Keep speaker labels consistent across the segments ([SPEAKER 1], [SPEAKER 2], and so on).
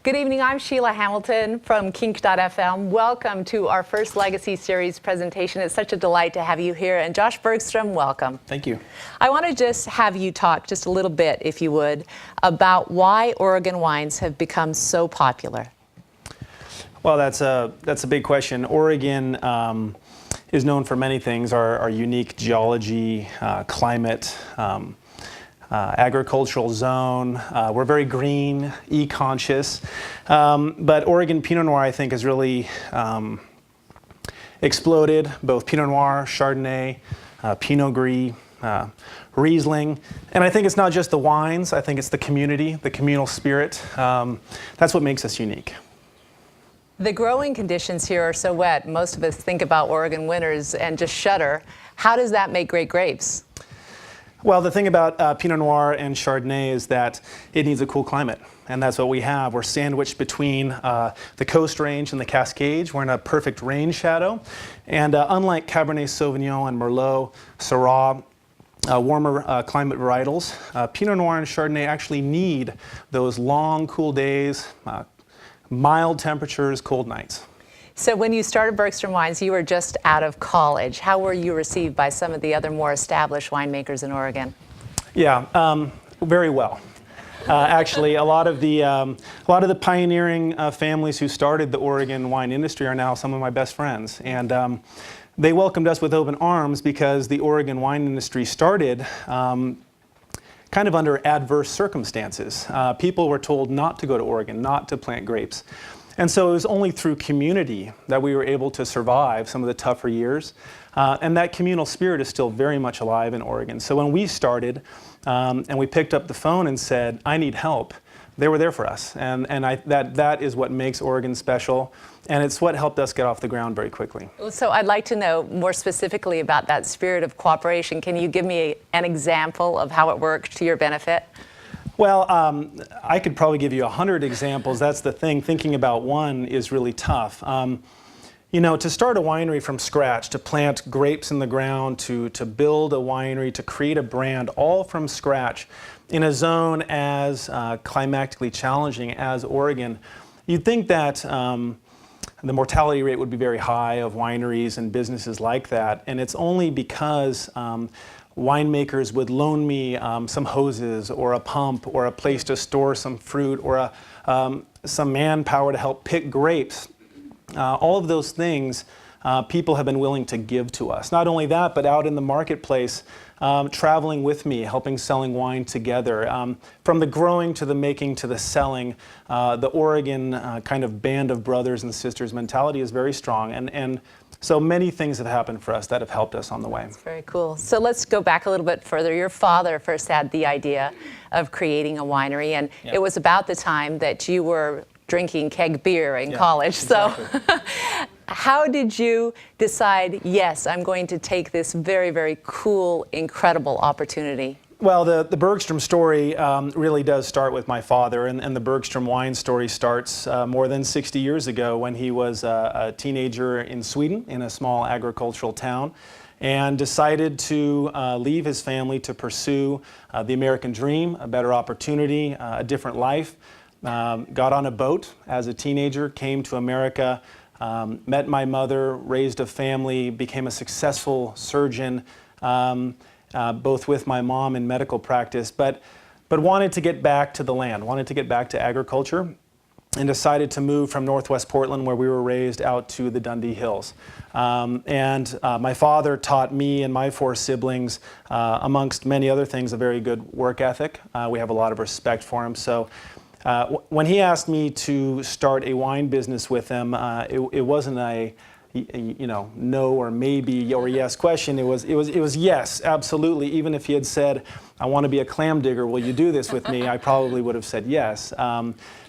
[SPEAKER 1] Good evening, I'm Sheila Hamilton from Kink.fm. Welcome to our first Legacy Series presentation. It's such a delight to have you here. And Josh Bergstrom, welcome.
[SPEAKER 2] Thank you.
[SPEAKER 1] I want to just have you talk just a little bit, if you would, about why Oregon wines have become so popular.
[SPEAKER 2] Well, that's a big question. Oregon is known for many things, our unique geology, climate, agricultural zone. We're very green, e-conscious. But Oregon Pinot Noir, I think, has really exploded, both Pinot Noir, Chardonnay, Pinot Gris, Riesling. And I think it's not just the wines, I think it's the community, the communal spirit. That's what makes us unique.
[SPEAKER 1] The growing conditions here are so wet, most of us think about Oregon winters and just shudder. How does that make great grapes?
[SPEAKER 2] Well, the thing about Pinot Noir and Chardonnay is that it needs a cool climate, and that's what we have. We're sandwiched between the Coast Range and the Cascades. We're in a perfect rain shadow, and unlike Cabernet Sauvignon and Merlot, Syrah, warmer climate varietals, Pinot Noir and Chardonnay actually need those long, cool days, mild temperatures, cold nights.
[SPEAKER 1] So when you started Bergstrom Wines, you were just out of college. How were you received by some of the other more established winemakers in Oregon?
[SPEAKER 2] Yeah, very well. Actually, a lot of the pioneering families who started the Oregon wine industry are now some of my best friends, and they welcomed us with open arms because the Oregon wine industry started kind of under adverse circumstances. People were told not to go to Oregon, not to plant grapes. And so it was only through community that we were able to survive some of the tougher years. And that communal spirit is still very much alive in Oregon. So when we started and we picked up the phone and said, I need help, they were there for us. And that is what makes Oregon special. And it's what helped us get off the ground very quickly.
[SPEAKER 1] So I'd like to know more specifically about that spirit of cooperation. Can you give me an example of how it worked to your benefit?
[SPEAKER 2] Well, I could probably give you 100 examples. That's the thing. Thinking about one is really tough. You know, to start a winery from scratch, to plant grapes in the ground, to build a winery, to create a brand, all from scratch in a zone as climatically challenging as Oregon, you'd think that the mortality rate would be very high of wineries and businesses like that. And it's only because winemakers would loan me some hoses or a pump or a place to store some fruit or some manpower to help pick grapes. All of those things people have been willing to give to us. Not only that, but out in the marketplace, traveling with me, helping selling wine together. From the growing to the making to the selling, the Oregon kind of band of brothers and sisters mentality is very strong. And so many things have happened for us that have helped us on the way.
[SPEAKER 1] That's very cool. So let's go back a little bit further. Your father first had the idea of creating a winery, and it was about the time that you were drinking keg beer in college. Exactly. So how did you decide, yes, I'm going to take this very, very cool, incredible opportunity?
[SPEAKER 2] Well, the Bergstrom story really does start with my father, and the Bergstrom wine story starts more than 60 years ago when he was a teenager in Sweden in a small agricultural town and decided to leave his family to pursue the American dream, a better opportunity, a different life. Got on a boat as a teenager, came to America, met my mother, raised a family, became a successful surgeon, both with my mom in medical practice, but wanted to get back to the land, wanted to get back to agriculture, and decided to move from Northwest Portland, where we were raised, out to the Dundee Hills. My father taught me and my 4 siblings, amongst many other things, a very good work ethic. We have a lot of respect for him. So when he asked me to start a wine business with him, it wasn't a no or maybe or yes question. It was yes, absolutely. Even if he had said, I want to be a clam digger, will you do this with me? I probably would have said yes.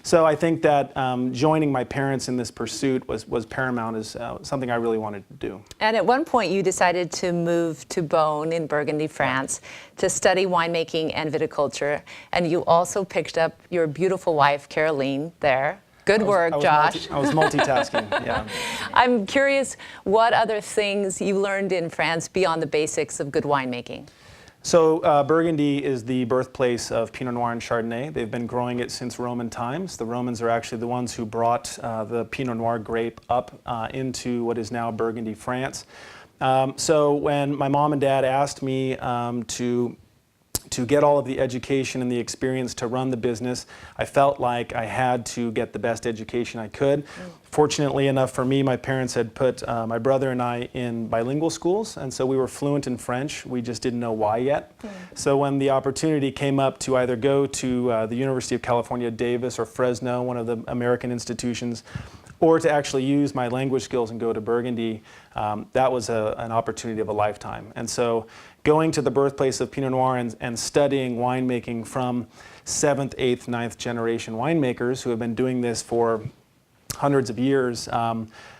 [SPEAKER 2] So I think that joining my parents in this pursuit was paramount, as something I really wanted to do.
[SPEAKER 1] And at one point you decided to move to Beaune in Burgundy, France, to study winemaking and viticulture. And you also picked up your beautiful wife, Caroline, there. Good work, Josh.
[SPEAKER 2] I was multitasking, yeah.
[SPEAKER 1] I'm curious what other things you learned in France beyond the basics of good winemaking.
[SPEAKER 2] So Burgundy is the birthplace of Pinot Noir and Chardonnay. They've been growing it since Roman times. The Romans are actually the ones who brought the Pinot Noir grape up into what is now Burgundy, France. So when my mom and dad asked me to get all of the education and the experience to run the business, I felt like I had to get the best education I could. Fortunately enough for me, my parents had put my brother and I in bilingual schools, and so we were fluent in French. We just didn't know why yet. So when the opportunity came up to either go to the University of California, Davis, or Fresno, one of the American institutions, or to actually use my language skills and go to Burgundy, that was an opportunity of a lifetime. And so going to the birthplace of Pinot Noir and studying winemaking from 7th, 8th, 9th generation winemakers who have been doing this for hundreds of years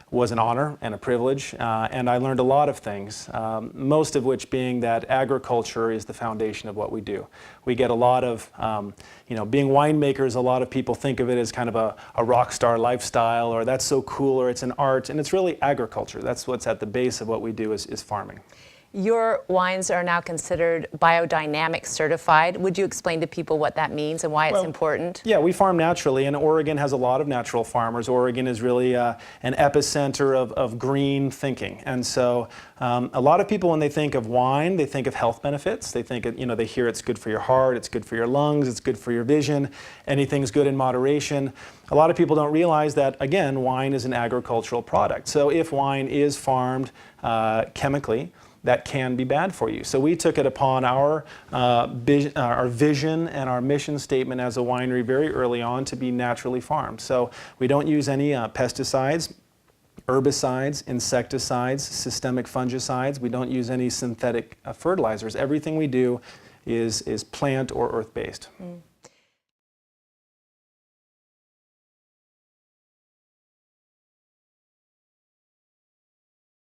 [SPEAKER 2] was an honor and a privilege, and I learned a lot of things, most of which being that agriculture is the foundation of what we do. We get a lot of, being winemakers, a lot of people think of it as kind of a rock star lifestyle, or that's so cool, or it's an art, and it's really agriculture. That's what's at the base of what we do is farming.
[SPEAKER 1] Your wines are now considered biodynamic certified. Would you explain to people what that means and why it's important?
[SPEAKER 2] Yeah, we farm naturally, and Oregon has a lot of natural farmers. Oregon is really an epicenter of green thinking. And so a lot of people, when they think of wine, they think of health benefits. They think, they hear it's good for your heart, it's good for your lungs, it's good for your vision, anything's good in moderation. A lot of people don't realize that, again, wine is an agricultural product. So if wine is farmed chemically, that can be bad for you. So we took it upon our vision and our mission statement as a winery very early on to be naturally farmed. So we don't use any pesticides, herbicides, insecticides, systemic fungicides. We don't use any synthetic fertilizers. Everything we do is plant or earth-based.